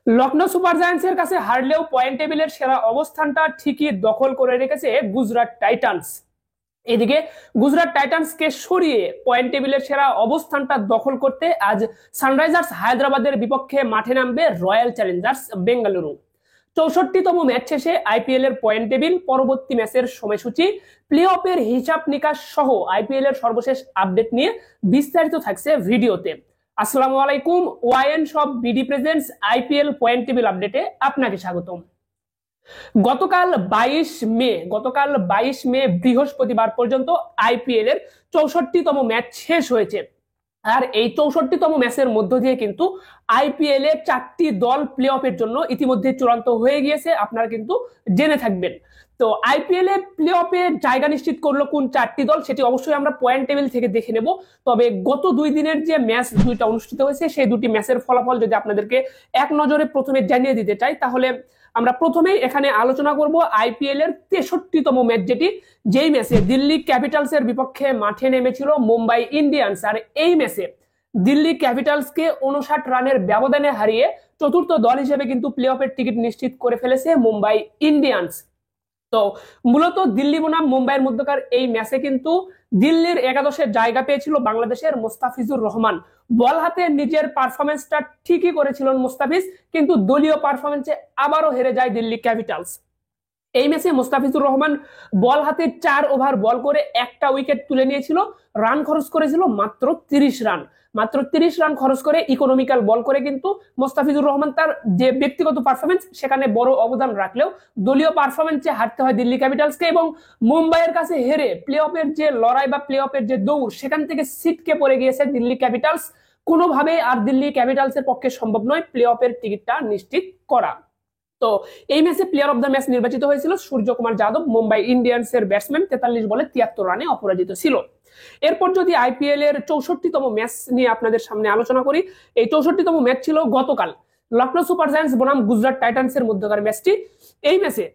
Lucknow super জায়ান্টসের কাছে হারলেও point টেবিলের সেরা অবস্থানটা ঠিকই দখল করে রেখেছে গুজরাট টাইটান্স। এদিকে গুজরাট টাইটান্সকে সরিয়ে পয়েন্ট টেবিলের সেরা অবস্থানটা দখল করতে আজ সানরাইজার্স হায়দ্রাবাদের বিপক্ষে মাঠে নামবে রয়্যাল চ্যালেঞ্জার্স বেঙ্গালুরু। 64তম ম্যাচ শেষে আইপিএল এর পয়েন্ট টেবিল, পরবর্তী ম্যাচের সময়সূচি, প্লে অফের হিসাব নিকাশ সহ আইপিএল এর সর্বশেষ আপডেট নিয়ে বিস্তারিত থাকছে ভিডিওতে। আসসালামু আলাইকুম, ওয়াইএন সব BD presents IPL point table আপডেটে আপনাকে স্বাগতম। গতকাল 22 মে বৃহস্পতিবার পর্যন্ত আইপিএল এর 64তম ম্যাচ শেষ হয়েছে। আর এই 64তম ম্যাচের মধ্য দিয়ে কিন্তু আইপিএল এ 4টি দল প্লে অফের জন্য ইতিমধ্যে চূড়ান্ত হয়ে গিয়েছে, আপনারা কিন্তু জেনে থাকবেন। তো আইপিএল এ প্লে অফে জায়গা নিশ্চিত করলো কোন 4টি দল সেটি অবশ্যই আমরা পয়েন্ট টেবিল থেকে দেখে নেব। তবে গত 2 দিনের যে ম্যাচ দুইটা অনুষ্ঠিত হয়েছে সেই দুটি ম্যাচের ফলাফল যদি আপনাদেরকে এক নজরে প্রথমে জানিয়ে দিতে চাই, তাহলে আমরা প্রথমেই এখানে আলোচনা করব আইপিএল এর 63তম ম্যাচ, যেই ম্যাচে দিল্লি ক্যাপিটালস এর বিপক্ষে মাঠে নেমেছিল মুম্বাই ইন্ডিয়ান্স। আর এই ম্যাচে দিল্লি ক্যাপিটালসকে 59 রানের ব্যবধানে হারিয়ে চতুর্থ দল হিসেবে কিন্তু প্লে অফের টিকিট নিশ্চিত করে ফেলেছে মুম্বাই ইন্ডিয়ান্স। তো মূলত দিল্লি বনাম মুম্বাইয়ের মধ্যকার এই ম্যাচে কিন্তু দিল্লির একাদশে জায়গা পেয়েছিল বাংলাদেশের মোস্তাফিজুর রহমান। বল হাতে নিজের পারফরমেন্সটা ঠিকই করেছিলেন মোস্তাফিজ, কিন্তু দলীয় পারফরমেন্সে আবারও হেরে যায় দিল্লি ক্যাপিটালস। এই ম্যাচে মোস্তাফিজুর রহমান বল হাতে 4 ওভার বল করে একটা উইকেট তুলে নিয়েছিল, রান খরচ করেছিল মাত্র 30 রান। মাত্র 30 রান খরচ করে ইকোনমিক্যাল বল করে কিন্তু মোস্তাফিজুর রহমান তার যে ব্যক্তিগত পারফরমেন্স সেখানে বড় অবদান রাখলেও দলীয় পারফরমেন্সে হারতে হয় দিল্লি ক্যাপিটালসকে, এবং মুম্বাইয়ের কাছে হেরে প্লে অফের যে লড়াই বা প্লে অফের যে দৌড় সেখান থেকে ছিটকে পড়ে গিয়েছে দিল্লি ক্যাপিটালস। কোনোভাবে আর দিল্লি ক্যাপিটালসের পক্ষে সম্ভব নয় প্লে অফের টিকিটটা নিশ্চিত করা। তো এই ম্যাচে প্লেয়ার অফ দ্য ম্যাচ নির্বাচিত হয়েছিল সূর্যকুমার যাদব, মুম্বাই ইন্ডিয়ান্স এর ব্যাটসম্যান, 43 বলে 73 রানে অপরাজিত ছিল। এরপর যদি আইপিএল এর 64তম ম্যাচ নিয়ে আপনাদের সামনে আলোচনা করি, এই 64তম ম্যাচ ছিল গতকাল লখনৌ সুপার জায়ান্টস বনাম গুজরাট টাইটান্স এর মধ্যকার ম্যাচটি। এই ম্যাচে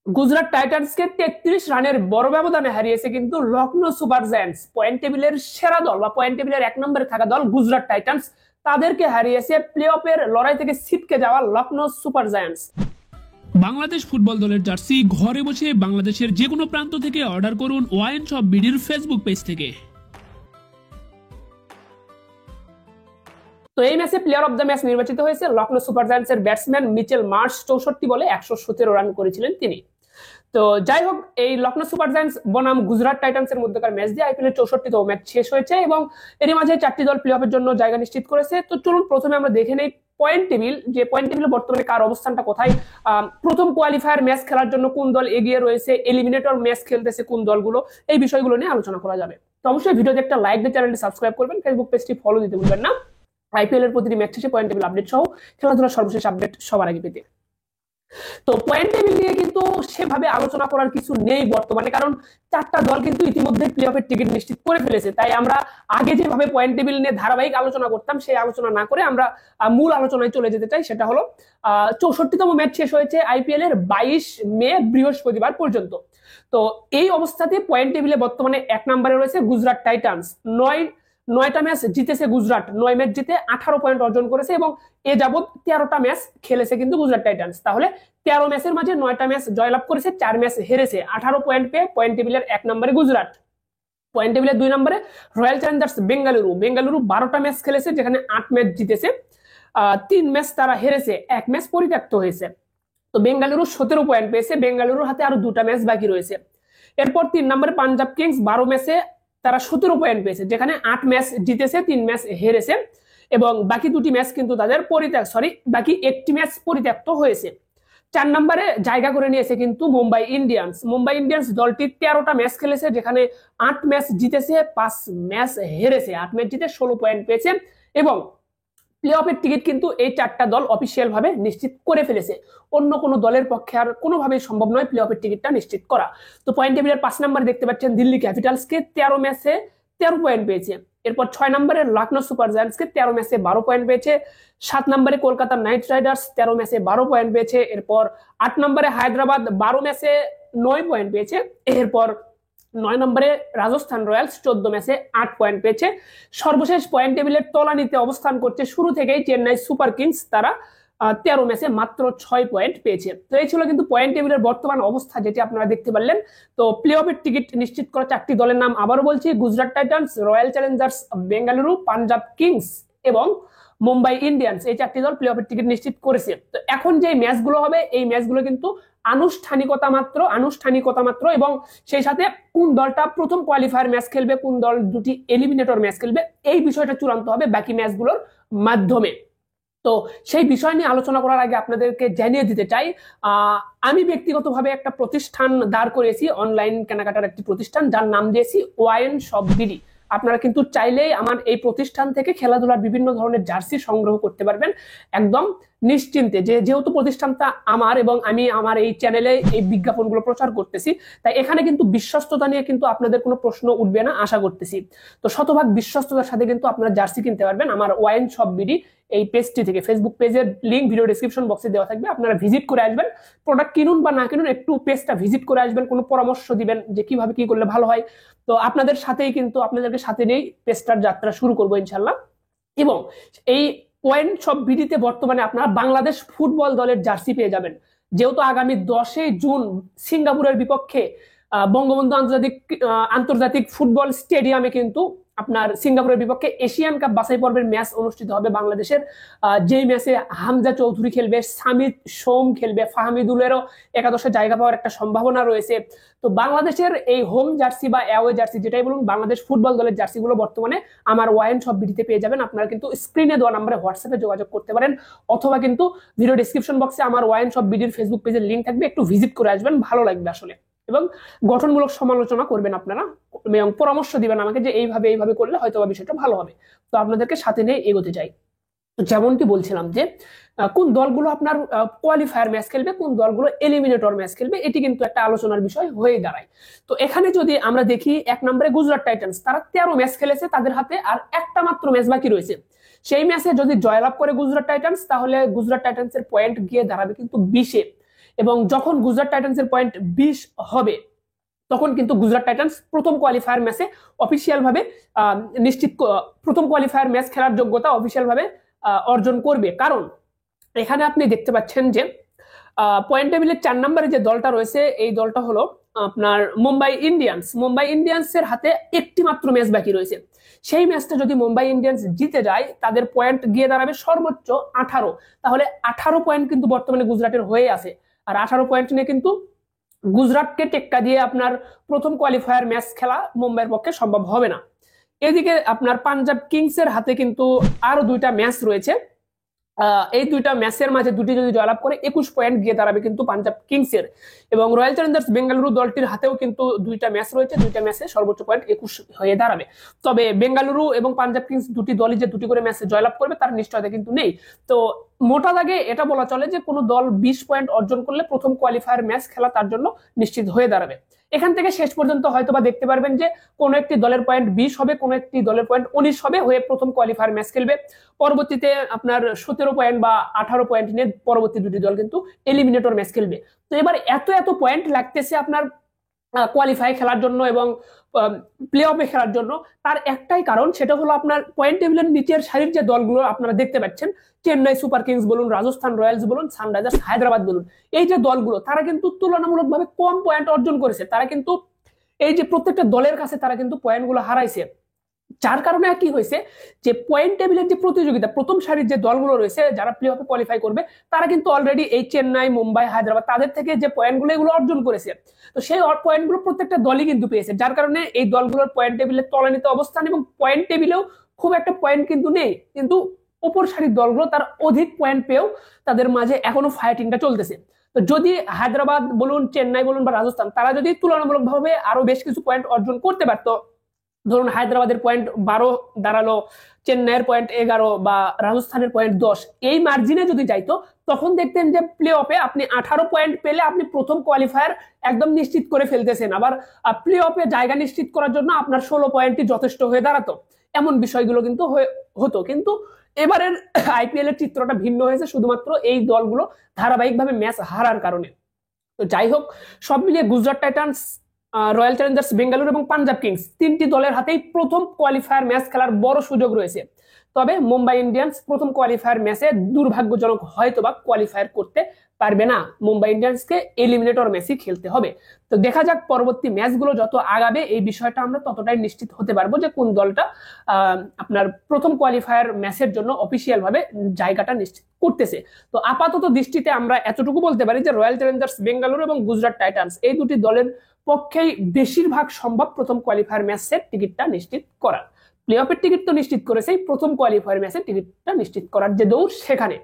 গুজরাট টাইটান্সকে 33 রানের বড় ব্যবধানে হারিয়েছে কিন্তু লখনৌ সুপার জায়ান্টস। পয়েন্ট টেবিলের সেরা দল বা পয়েন্ট টেবিলের 1 নম্বরে থাকা দল গুজরাট টাইটান্স, তাদেরকে হারিয়েছে প্লে অফের লড়াই থেকে ছিটকে যাওয়া Lucknow super giants. Bangladesh football দলের জার্সি ঘরে বসে বাংলাদেশের যে কোনো প্রান্ত থেকে অর্ডার করুন ওয়াইন শপ বিডির ফেসবুক পেজ থেকে। তো এই ম্যাচে প্লেয়ার অফ দ্য ম্যাচ নির্বাচিত হয়েছে লখনৌ সুপার জায়ান্টস এর ব্যাটসম্যান মিচেল মার্শ। 64 বলে 117 রান করেছিলেন তিনি। তো যাই হোক, এই লখনৌ সুপার জায়ান্টস বনাম গুজরাট টাইটান্স এর মধ্যকার ম্যাচ দিয়ে আইপিএল এর 64তম ম্যাচ শেষ হয়েছে এবং এর মাঝে 4টি দল প্লে অফের জন্য জায়গা নিশ্চিত করেছে। তো চলুন প্রথমে আমরা দেখে নেই পয়েন্ট টেবিল, যে পয়েন্ট টেবিলে বর্তমানে কার অবস্থানটা কোথায়, প্রথম কোয়ালিফায়ার ম্যাচ খেলার জন্য কোন দল এগিয়ে রয়েছে, এলিমিনেটর ম্যাচ খেলতেছে কোন দলগুলো, এই বিষয়গুলো নিয়ে আলোচনা করা যাবে। তো অবশ্যই ভিডিওতে একটা লাইক দিয়ে চ্যানেলটি সাবস্ক্রাইব করবেন, ফেসবুক পেজটি ফলো দিতে ভুলবেন না আইপিএল এর প্রতিটি ম্যাচ শেষে পয়েন্ট টেবিল আপডেট সহ খেলাধুলার সর্বশেষ আপডেট সবার আগে পেতে। তো পয়েন্ট টেবিল নিয়ে কিন্তু সেভাবে আলোচনা করার কিছু নেই বর্তমানে, কারণ 4টা দল কিন্তু ইতিমধ্যে প্লে অফের টিকিট নিশ্চিত করে ফেলেছে। তাই আমরা আগে যেভাবে পয়েন্ট টেবিল নিয়ে ধারাবাহিক আলোচনা করতাম সেই আলোচনা না করে আমরা মূল আলোচনায় চলে যেতে চাই। সেটা হলো 64তম ম্যাচ শেষ হয়েছে আইপিএল এর 22 মে বৃহস্পতিবার পর্যন্ত। তো এই অবস্থাতে পয়েন্ট টেবিলে বর্তমানে 1 নম্বরে রয়েছে গুজরাট টাইটান্স। 9টা ম্যাচ জিতেছে গুজরাট, 9 ম্যাচ জিতে 18 পয়েন্ট অর্জন করেছে এবং এ যাবৎ 13টা ম্যাচ খেলেছে কিন্তু গুজরাট টাইটান্স। তাহলে 13 ম্যাচের মাঝে 9টা ম্যাচ জয়লাভ করেছে, 4 ম্যাচ হেরেছে, 18 পয়েন্ট পেয়ে পয়েন্ট টেবিলের 1 নম্বরে গুজরাট। পয়েন্ট টেবিলের 2 নম্বরে রয়্যাল চ্যালেঞ্জার্স বেঙ্গালুরু 12টা ম্যাচ খেলেছে, যেখানে 8 ম্যাচ জিতেছে, 3 ম্যাচ তারা হেরেছে, 1 ম্যাচ পরিত্যক্ত হয়েছে। তো বেঙ্গালুরু 17 পয়েন্ট পেয়েছে, বেঙ্গালুরুর হাতে আরো 2টা ম্যাচ বাকি রয়েছে। এরপর 3 নম্বরে পাঞ্জাব কিংস 12 ম্যাচে তারা 17 পয়েন্ট পেয়েছে, যেখানে 8 ম্যাচ জিতেছে, 3 ম্যাচ হেরেছে এবং বাকি 2টি ম্যাচ কিন্তু তাদের বাকি 1টি ম্যাচ পরিত্যক্ত হয়েছে। 4 নম্বরে জায়গা করে নিয়েছে কিন্তু মুম্বাই ইন্ডিয়ান্স দলটি 13টা ম্যাচ খেলেছে, যেখানে 8 ম্যাচ জিতেছে, 5 ম্যাচ হেরেছে, 8 ম্যাচ জিতে 16 পয়েন্ট পেয়েছে এবং প্লে অফের টিকিট কিন্তু এই 4টা দল অফিসিয়াল ভাবে নিশ্চিত করে ফেলেছে। অন্য কোনো দলের পক্ষে আর কোনোভাবেই সম্ভব নয় প্লে অফের টিকিটটা নিশ্চিত করা। তো পয়েন্ট টেবিলের 5 নম্বরে দেখতে পাচ্ছেন দিল্লি ক্যাপিটালসকে, 13 ম্যাচে 13 পয়েন্ট পেয়েছে। এরপর 6 নম্বরে লখনৌ সুপার জায়ান্টসকে 13 ম্যাচে 12 পয়েন্ট পেয়েছে। 7 নম্বরে কলকাতা নাইট রাইডার্স 13 ম্যাচে 12 পয়েন্ট পেয়েছে। এরপর 8 নম্বরে হায়দ্রাবাদ 12 ম্যাচে 9 পয়েন্ট পেয়েছে। এরপর 9 নম্বরে রাজস্থান রয়্যালস 14 ম্যাচে 8 পয়েন্ট পেয়েছে। সর্বশেষ পয়েন্ট টেবিলের তলানিতে অবস্থান করছে শুরু থেকেই চেন্নাই সুপার কিংস, তারা 13 ম্যাচে মাত্র 6 পয়েন্ট পেয়েছে। তো এই ছিল কিন্তু পয়েন্ট টেবিলের বর্তমান অবস্থা, যেটি আপনারা দেখতে পারলেন। তো প্লে অফের টিকিট নিশ্চিত করা 4টি দলের নাম আবারও বলছি: Gujarat Titans, Royal Challengers Bengaluru, Punjab Kings এবং মুম্বাই ইন্ডিয়ান্স। এই 4টি দল প্লে অফের টিকিট নিশ্চিত করেছে। তো এখন যে ম্যাচগুলো হবে, এই ম্যাচগুলো কিন্তু আনুষ্ঠানিকতা মাত্র, এবং সেই সাথে কোন দলটা প্রথম কোয়ালিফায়ার ম্যাচ খেলবে, কোন দল দুটি এলিমিনেটর ম্যাচ খেলবে, এই বিষয়টা চূড়ান্ত হবে বাকি ম্যাচগুলোর মাধ্যমে। তো সেই বিষয় নিয়ে আলোচনা করার আগে আপনাদেরকে জানিয়ে দিতে চাই, আমি ব্যক্তিগতভাবে একটা প্রতিষ্ঠান দাঁড় করেছি, অনলাইন কেনাকাটার একটি প্রতিষ্ঠান, যার নাম দিয়েছি ওয়াইন শপ বিডি। আপনারা কিন্তু চাইলেই আমার এই প্রতিষ্ঠান থেকে খেলাধুলার বিভিন্ন ধরনের জার্সি সংগ্রহ করতে পারবেন একদম নিশ্চিন্তে। যেহেতু প্রতিষ্ঠানটা আমার এবং আমি আমার এই চ্যানেলে এই বিজ্ঞাপনগুলো প্রচার করতেছি, তাই এখানে কিন্তু বিশ্বস্ততা নিয়ে কিন্তু আপনাদের কোনো প্রশ্ন উঠবে না আশা করতেছি। তো শতভাগ বিশ্বস্ততার সাথে কিন্তু আপনারা জার্সি কিনতে পারবেন আমার ওয়াইন শপ বিডি এই পেজটি থেকে। ফেসবুক পেজের লিঙ্ক ভিডিও ডেসক্রিপশন বক্সে দেওয়া থাকবে, আপনারা ভিজিট করে আসবেন। প্রোডাক্ট কিনুন বা না কিনুন, একটু পেজটা ভিজিট করে আসবেন, কোনো পরামর্শ দিবেন যে কিভাবে কি করলে ভালো হয়। তো আপনাদের সাথেই কিন্তু আপনাদেরকে সাথে নিয়েই পেজটার যাত্রা শুরু করবো ইনশাল্লাহ। এবং এই ওয়াইন শপ বিডিতে বর্তমানে আপনারা বাংলাদেশ ফুটবল দলের জার্সি পেয়ে যাবেন। যেহেতু আগামী 10 জুন সিঙ্গাপুরের বিপক্ষে বঙ্গবন্ধু আন্তর্জাতিক ফুটবল স্টেডিয়ামে কিন্তু আপনার সিঙ্গাপুরের বিপক্ষে এশিয়ান কাপ বাছাই পর্বের ম্যাচ অনুষ্ঠিত হবে বাংলাদেশের। যেই ম্যাচে হামজা চৌধুরী খেলবে, সামিদ সোম খেলবে, ফাহমিদুলেরও একাদশে জায়গা পাওয়ার একটা সম্ভাবনা রয়েছে। তো বাংলাদেশের এই হোম জার্সি বা অ্যাওয়ে জার্সি যেটাই বলুন, বাংলাদেশ ফুটবল দলের জার্সিগুলো বর্তমানে আমার ওয়াইন শপ বিডিতে পেয়ে যাবেন। আপনারা কিন্তু স্ক্রিনে দেওয়া নম্বরে হোয়াটসঅ্যাপে যোগাযোগ করতে পারেন, অথবা কিন্তু ভিডিও ডেসক্রিপশন বক্সে আমার ওয়াইন শপ বিডির ফেসবুক পেজের লিঙ্ক থাকবে, একটু ভিজিট করে আসবেন, ভালো লাগবে আসলে। এবং গঠনমূলক সমালোচনা করবেন আপনারা এবং পরামর্শ দিবেন আমাকে যে এইভাবে করলে হয়তো বিষয়টা ভালো হবে। তো আপনাদেরকে সাথে নিয়ে এগোতে চাই। তো যেমনটি বলছিলাম যে কোন দলগুলো আপনার কোয়ালিফায়ার ম্যাচ খেলবে, কোন দলগুলো এলিমিনেটর ম্যাচ খেলবে, এটি কিন্তু একটা আলোচনার বিষয় হয়ে দাঁড়ায়। তো এখানে যদি আমরা দেখি, 1 নম্বরে গুজরাট টাইটান্স, তারা 13 ম্যাচ খেলেছে, তাদের হাতে আর একটা মাত্র ম্যাচ বাকি রয়েছে। সেই ম্যাচে যদি জয়লাভ করে গুজরাট টাইটান্স, তাহলে গুজরাট টাইটান্সের পয়েন্ট গিয়ে দাঁড়াবে কিন্তু 20-এ। এবং যখন গুজরাট টাইটান্সের পয়েন্ট 20 হবে, তখন কিন্তু গুজরাট টাইটান্স প্রথম কোয়ালিফায়ার ম্যাচে অফিসিয়াল ভাবে প্রথম কোয়ালিফায়ার ম্যাচ খেলার যোগ্যতা অফিসিয়াল ভাবে অর্জন করবে। কারণ এখানে আপনি দেখতে পাচ্ছেন যে পয়েন্ট টেবিলের 4 নম্বরে যে দলটা রয়েছে, এই দলটা হলো আপনার মুম্বাই ইন্ডিয়ান্সের হাতে একটি মাত্র ম্যাচ বাকি রয়েছে। সেই ম্যাচটা যদি মুম্বাই ইন্ডিয়ান্স জিতে যায়, তাদের পয়েন্ট গিয়ে দাঁড়াবে সর্বোচ্চ 18। তাহলে 18 পয়েন্ট কিন্তু বর্তমানে গুজরাটের হয়ে আছে। আর 18 পয়েন্ট নিয়ে কিন্তু গুজরাটকে টেক্কা দিয়ে আপনার প্রথম কোয়ালিফায়ার ম্যাচ খেলা মুম্বাইয়ের পক্ষে সম্ভব হবে না। এদিকে আপনার পাঞ্জাব কিংসের হাতে কিন্তু আরো 2টা ম্যাচ রয়েছে। এই 2টা ম্যাচের মাঝে দুটি যদি জয়লাভ করে 21 পয়েন্ট গিয়ে দাঁড়াবে কিন্তু পাঞ্জাব কিংসের। এবং রয়্যাল চ্যালেঞ্জার্স বেঙ্গালুরু দলটির হাতেও কিন্তু 2টা ম্যাচ রয়েছে, 2টা ম্যাচে সর্বোচ্চ পয়েন্ট 21 হয়ে দাঁড়াবে। তবে বেঙ্গালুরু এবং পাঞ্জাব কিংস দুটি দলই যে দুটি করে ম্যাচে জয়লাভ করবে তার নিশ্চয়তা কিন্তু নেই। তো মোটা দাগে এটা বলা চলে যে কোনো দল 20 পয়েন্ট অর্জন করলে প্রথম কোয়ালিফায়ার ম্যাচ খেলা তার জন্য নিশ্চিত হয়ে দাঁড়াবে। এখান থেকে শেষ পর্যন্ত হয়তোবা দেখতে পারবেন যে কোনো একটি দলের পয়েন্ট 20 হবে, কোনো একটি দলের পয়েন্ট 19 হবে, হয়ে প্রথম কোয়ালিফায়ার ম্যাচ খেলবে। পরবর্তীতে আপনার 17 পয়েন্ট বা 18 পয়েন্ট নিয়ে পরবর্তী দুটি দল কিন্তু এলিমিনেটর ম্যাচ খেলবে। তো এবার এত পয়েন্ট লাগতেছে আপনার কোয়ালিফাই খেলার জন্য এবং প্লে অফে খেলার জন্য। তার একটাই কারণ, সেটা হলো আপনার পয়েন্ট টেবিলের নিচের সারির যে দলগুলো আপনারা দেখতে পাচ্ছেন, চেন্নাই সুপার কিংস বলুন, রাজস্থান রয়্যালস বলুন, সানরাইজার্স হায়দ্রাবাদ বলুন, এই যে দলগুলো তারা কিন্তু তুলনামূলকভাবে কম পয়েন্ট অর্জন করেছে। তারা কিন্তু এই যে প্রত্যেকটা দলের কাছে তারা কিন্তু পয়েন্টগুলো হারাইছে। যার কারণে কি হয়েছে যে পয়েন্ট টেবিলের যে প্রতিযোগিতা, প্রথম সারির যে দলগুলো রয়েছে যারা প্লে অফে কোয়ালিফাই করবে, তারা কিন্তু অলরেডি এই চেন্নাই, মুম্বাই, হায়দ্রাবাদ তাদের থেকে যে পয়েন্টগুলো এগুলো অর্জন করেছে। তো সেই পয়েন্টগুলো প্রত্যেকটা দলই কিন্তু পেয়েছে, যার কারণে এই দলগুলোর পয়েন্ট টেবিলের তলানিতে অবস্থান এবং পয়েন্ট টেবিলেও খুব একটা পয়েন্ট কিন্তু নেই। কিন্তু উপর সারির দলগুলো তার অধিক পয়েন্ট পেয়েও তাদের মাঝে এখনো ফাইটিংটা চলতেছে। তো যদি হায়দ্রাবাদ বলুন, চেন্নাই বলুন বা রাজস্থান, তারা যদি তুলনামূলকভাবে আরো বেশ কিছু পয়েন্ট অর্জন করতে পারতো, ধরুন হায়দ্রাবাদের পয়েন্ট 12 দাঁড়ালো, চেন্নাইয়ের পয়েন্ট 11 বা রাজস্থানের পয়েন্ট 10, এই মার্জিনে যদি যাইতো, তখন দেখতেন যে প্লে অফে আপনি 18 পয়েন্ট পেলে আপনি প্রথম কোয়ালিফায়ার একদম নিশ্চিত করে ফেলতেছেন। আবার প্লে অফে জায়গা নিশ্চিত করার জন্য আপনার 16 পয়েন্টই যথেষ্ট হয়ে দাঁড়াতো। এমন বিষয়গুলো কিন্তু হতো। কিন্তু এবারের আইপিএল এর চিত্রটা ভিন্ন হয়েছে শুধুমাত্র এই দলগুলো ধারাবাহিকভাবে ম্যাচ হারার কারণে। তো যাই হোক, সব মিলিয়ে Gujarat Titans, Royal Challengers Bengaluru এবং পাঞ্জাব কিংস 3টি দলের হাতেই প্রথম কোয়ালিফায়ার ম্যাচ খেলার বড় সুযোগ রয়েছে। তবে মুম্বাই ইন্ডিয়ান্স প্রথম কোয়ালিফায়ার ম্যাচে দুর্ভাগ্যজনক হয়তোবা কোয়ালিফায়ার করতে পারবে না, মুম্বাই ইন্ডিয়ান্সকে এলিমিনেটর ম্যাচই খেলতে হবে। তো দেখা যাক পরবর্তী ম্যাচগুলো যত আগাবে এই বিষয়টা আমরা ততটাই নিশ্চিত হতে পারবো যে কোন দলটা আপনার প্রথম কোয়ালিফায়ার ম্যাচের জন্য অফিসিয়াল ভাবে জায়গাটা নিশ্চিত করতেছে। তো আপাতত দৃষ্টিতে আমরা এতটুকু বলতে পারি যে রয়্যাল চ্যালেঞ্জার্স বেঙ্গালুরু এবং গুজরাট টাইটান্স এই দুটি দলের পক্ষেই বেশিরভাগ সম্ভব প্রথম কোয়ালিফায়ার ম্যাচের টিকিটটা নিশ্চিত করার। প্লে অফের টিকিট তো নিশ্চিত করেছে, প্রথম কোয়ালিফায়ার ম্যাচের টিকিটটা নিশ্চিত করার যে দৌড় সেখানে।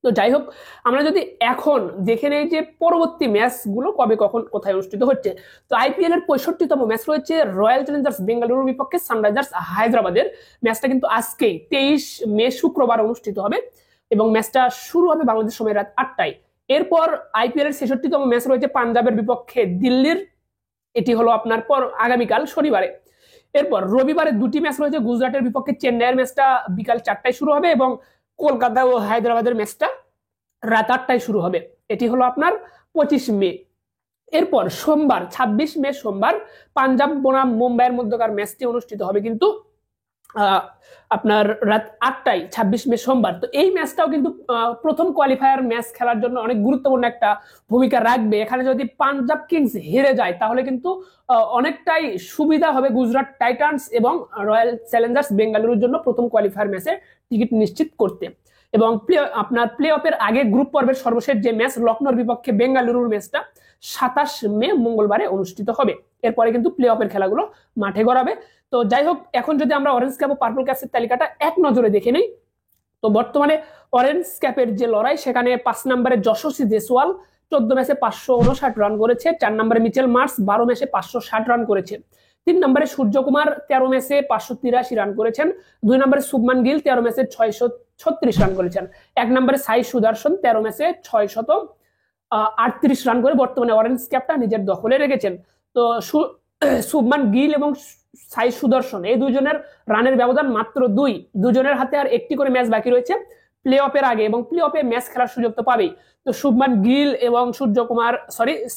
তো যাই হোক, আমরা যদি এখন দেখে নেই যে পরবর্তী ম্যাচগুলো কবে কখন কোথায় অনুষ্ঠিত হচ্ছে। তো আইপিএল এর 65তম ম্যাচ রয়েছে রয়্যাল চ্যালেঞ্জার্স বেঙ্গালুরুর বিপক্ষে সানরাইজার্স হায়দ্রাবাদের। ম্যাচটা কিন্তু আজকেই 23 মে শুক্রবার অনুষ্ঠিত হবে এবং ম্যাচটা শুরু হবে বাংলাদেশ সময় রাত 8টায়। এরপর আইপিএল এর 66তম ম্যাচ রয়েছে পাঞ্জাবের বিপক্ষে দিল্লির, এটি হলো আপনার পর আগামীকাল শনিবারে। এরপর রবিবারে দুটি ম্যাচ রয়েছে, গুজরাটের বিপক্ষে চেন্নাইয়ের ম্যাচটা বিকাল 4টায় শুরু হবে এবং কলকাতা ও হায়দ্রাবাদের ম্যাচটা রাত 8টায় শুরু হবে, এটি হলো আপনার 25 মে। এরপর সোমবার 26 মে সোমবার পাঞ্জাব বনাম মুম্বাইয়ের মধ্যকার ম্যাচটি অনুষ্ঠিত হবে কিন্তু আপনার রাত 8টায় 26 মে সোমবার। তো এই ম্যাচটাও কিন্তু প্রথম কোয়ালিফায়ার ম্যাচ খেলার জন্য অনেক গুরুত্বপূর্ণ একটা ভূমিকা রাখবে। এখানে যদি পাঞ্জাব কিংস হেরে যায় তাহলে কিন্তু অনেকটাই সুবিধা হবে গুজরাট টাইটান্স এবং রয়্যাল চ্যালেঞ্জার্স বেঙ্গালুরুর জন্য প্রথম কোয়ালিফায়ার ম্যাচে টিকিট নিশ্চিত করতে। এবং আপনার প্লে অফের আগে গ্রুপ পর্বের সর্বশেষ যে ম্যাচ লখনৌর বিপক্ষে বেঙ্গালুরুর ম্যাচটা 27 মে মঙ্গলবারে অনুষ্ঠিত হবে। এরপরে কিন্তু প্লে অফের খেলাগুলো মাঠে গড়াবে। তো যাই হোক, এখন যদি আমরা অরেঞ্জ ক্যাপ ও পার্পল ক্যাপের তালিকাটা এক নজরে দেখে নিই, তো বর্তমানে অরেঞ্জ ক্যাপের যে লড়াই সেখানে 5 নম্বরে যশস্বী জয়সওয়াল 14 ম্যাচে 559 রান করেছে। 4 নম্বরে মিচেল মার্স 12 ম্যাচে 560 রান করেছে। 3 নম্বরে সূর্যকুমার 13 ম্যাচে 583 রান করেছেন। 2 নম্বরে শুভমান গিল 13 ম্যাচে 636 রান করেছেন। 1 নম্বরে সাই সুদর্শন 13 ম্যাচে 638 রান করে বর্তমানে অরেঞ্জ ক্যাপটা নিজের দখলে রেখেছেন। তো শুভমান গিল এবং সাই সুদর্শন এই দুজনের রানের ব্যবধান মাত্র 2, দুজনের হাতে আর একটি করে ম্যাচ বাকি রয়েছে প্লে অফের আগে এবং প্লে অফে ম্যাচ খেলার সুযোগ তো পাবেই। তো শুভমান গিল এবং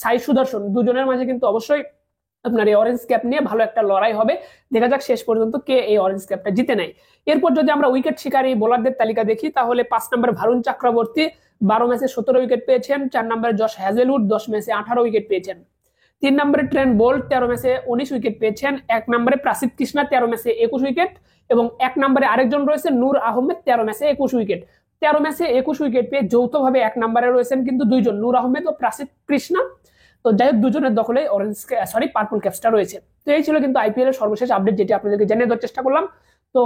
সাই সুদর্শন দুজনের মাঝে কিন্তু অবশ্যই আপনার এই অরেঞ্জ ক্যাপ নিয়ে ভালো একটা লড়াই হবে। দেখা যাক শেষ পর্যন্ত কে এই অরেঞ্জ ক্যাপটা জিতে নেয়। এরপর যদি আমরা উইকেট শিকারী বোলারদের তালিকা দেখি তাহলে 5 নম্বরে ভারুণ চক্রবর্তী 12 ম্যাচে 17 উইকেট পেয়েছেন। 4 নম্বরে জশ হ্যাজেলউড 10 ম্যাচে 18 উইকেট পেয়েছেন। 3 নম্বরে ট্রেন্ট বোল্ট 13 ম্যাচে 19 উইকেট পেয়েছেন। 1 নম্বরে প্রাসিদ কৃষ্ণা 13 ম্যাচে 21 উইকেট এবং 1 নম্বরে আরেকজন রয়েছে নূর আহমেদ 13 ম্যাচে 21 উইকেট। 13 ম্যাচে 21 উইকেট পেয়ে যৌথভাবে 1 নম্বরে রয়েছেন কিন্তু দুইজন, নূর আহমেদ ও প্রাসিদ কৃষ্ণা। তো যাই হোক, দুজনের দখলে পার্পল ক্যাপসটা রয়েছে। তো এই ছিল কিন্তু আইপিএল এর সর্বশেষ আপডেট, যেটি আপনাদেরকে জানিয়ে দেওয়ার চেষ্টা করলাম। তো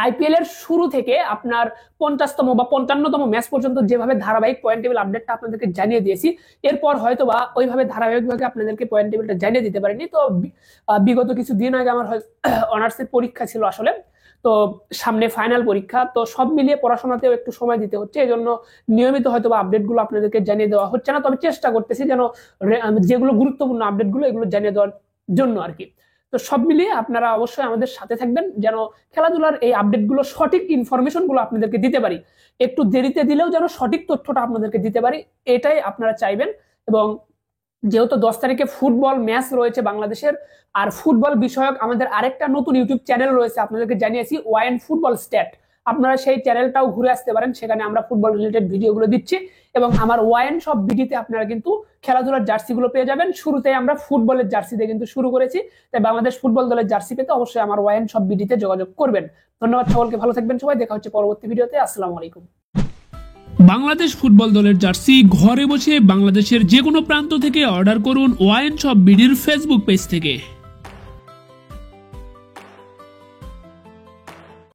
আইপিএল এর শুরু থেকে আপনার 50তম বা 55তম ম্যাচ পর্যন্ত যেভাবে ধারাবাহিক পয়েন্ট টেবিল আপডেটটা আপনাদেরকে জানিয়ে দিয়েছি, এরপর হয়তো বা ওইভাবে ধারাবাহিকভাবে আপনাদেরকে পয়েন্ট টেবিলটা জানিয়ে দিতে পারিনি। তো বিগত কিছু দিন আগে আমার অনার্সের পরীক্ষা ছিল আসলে, তো সামনে ফাইনাল পরীক্ষা, তো সব মিলিয়ে পড়াশোনাতেও একটু সময় দিতে হচ্ছে, এই জন্য নিয়মিত হয়তো বা আপডেটগুলো আপনাদেরকে জানিয়ে দেওয়া হচ্ছে না। তবে চেষ্টা করতেছি যেন যেগুলো গুরুত্বপূর্ণ আপডেটগুলো এগুলো জানিয়ে দেওয়ার জন্য আর কি। তো সব মিলিয়ে আপনারা অবশ্যই আমাদের সাথে থাকবেন যেন খেলাধুলার এই আপডেটগুলো সঠিক ইনফরমেশনগুলো আপনাদেরকে দিতে পারি, একটু দেরিতে দিলেও যেন সঠিক তথ্যটা আপনাদেরকে দিতে পারি, এটাই আপনারা চাইবেন। এবং যেহেতু 10 তারিখে ফুটবল ম্যাচ রয়েছে বাংলাদেশের, আর ফুটবল বিষয়ক আমাদের আরেকটা নতুন ইউটিউব চ্যানেল রয়েছে, আপনাদেরকে জানিয়েছি ওয়াইন ফুটবল স্ট্যাট, আপনারা সেই চ্যানেলটাও ঘুরে আসতে পারেন, সেখানে আমরা ফুটবল রিলেটেড ভিডিওগুলো দিচ্ছি। এবং আমার ওয়াইন সব ভিডিওতে আপনারা কিন্তু খেলাধুলার জার্সিগুলো পেয়ে যাবেন। শুরুতে আমরা ফুটবলের জার্সি দিয়ে কিন্তু শুরু করেছি, তাই বাংলাদেশ ফুটবল দলের জার্সি পেতে অবশ্যই আমার ওয়াইন সব ভিডিওতে যোগাযোগ করবেন। ধন্যবাদ সকলকে, ভালো থাকবেন সবাই, দেখা হচ্ছে পরবর্তী ভিডিওতে। আসসালামু আলাইকুম। বাংলাদেশ ফুটবল দলের জার্সি ঘরে বসে বাংলাদেশের যে কোনো প্রান্ত থেকে অর্ডার করুন ওয়াইন শপ বিডির ফেসবুক পেজ থেকে।